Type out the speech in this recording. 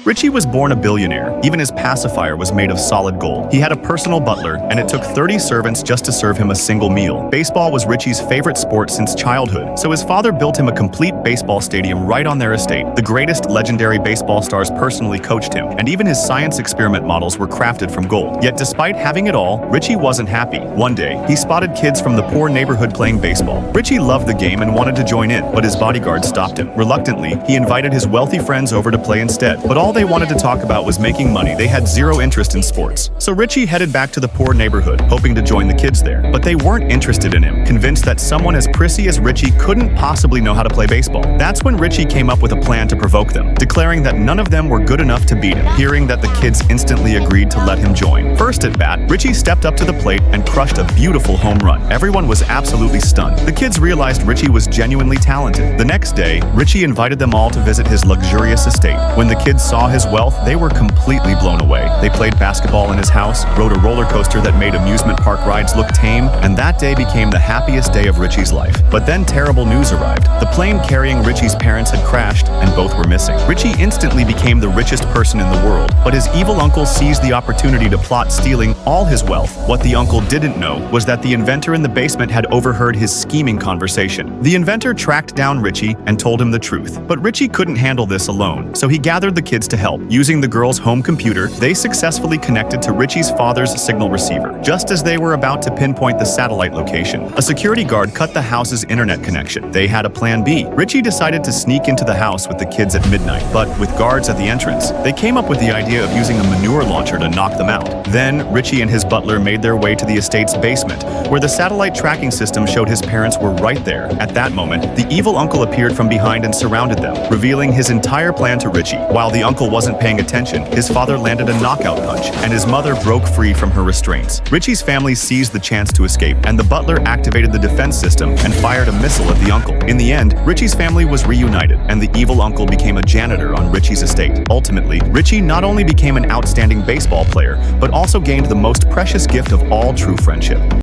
Richie was born a billionaire. Even his pacifier was made of solid gold. He had a personal butler, and it took 30 servants just to serve him a single meal. Baseball was Richie's favorite sport since childhood, so his father built him a complete baseball stadium right on their estate. The greatest legendary baseball stars personally coached him, and even his science experiment models were crafted from gold. Yet despite having it all, Richie wasn't happy. One day, he spotted kids from the poor neighborhood playing baseball. Richie loved the game and wanted to join in, but his bodyguard stopped him. Reluctantly, he invited his wealthy friends over to play instead, but all they wanted to talk about was making money. They had zero interest in sports. So Richie headed back to the poor neighborhood, hoping to join the kids there. But they weren't interested in him, convinced that someone as prissy as Richie couldn't possibly know how to play baseball. That's when Richie came up with a plan to provoke them, declaring that none of them were good enough to beat him. Hearing that the kids instantly agreed to let him join. First at bat, Richie stepped up to the plate and crushed a beautiful home run. Everyone was absolutely stunned. The kids realized Richie was genuinely talented. The next day, Richie invited them all to visit his luxurious estate. When the kids saw his wealth, they were completely blown away. They played basketball in his house, rode a roller coaster that made amusement park rides look tame, and that day became the happiest day of Richie's life. But then terrible news arrived. The plane carrying Richie's parents had crashed, and both were missing. Richie instantly became the richest person in the world, but his evil uncle seized the opportunity to plot stealing all his wealth. What the uncle didn't know was that the inventor in the basement had overheard his scheming conversation. The inventor tracked down Richie and told him the truth, but Richie couldn't handle this alone, so he gathered the kids to help. Using the girl's home computer, they successfully connected to Richie's father's signal receiver. Just as they were about to pinpoint the satellite location, a security guard cut the house's internet connection. They had a plan B. Richie decided to sneak into the house with the kids at midnight, but with guards at the entrance, they came up with the idea of using a manure launcher to knock them out. Then, Richie and his butler made their way to the estate's basement, where the satellite tracking system showed his parents were right there. At that moment, the evil uncle appeared from behind and surrounded them, revealing his entire plan to Richie. While the uncle wasn't paying attention, his father landed a knockout punch, and his mother broke free from her restraints. Richie's family seized the chance to escape, and the butler activated the defense system and fired a missile at the uncle. In the end, Richie's family was reunited, and the evil uncle became a janitor on Richie's estate. Ultimately, Richie not only became an outstanding baseball player, but also gained the most precious gift of all true friendship.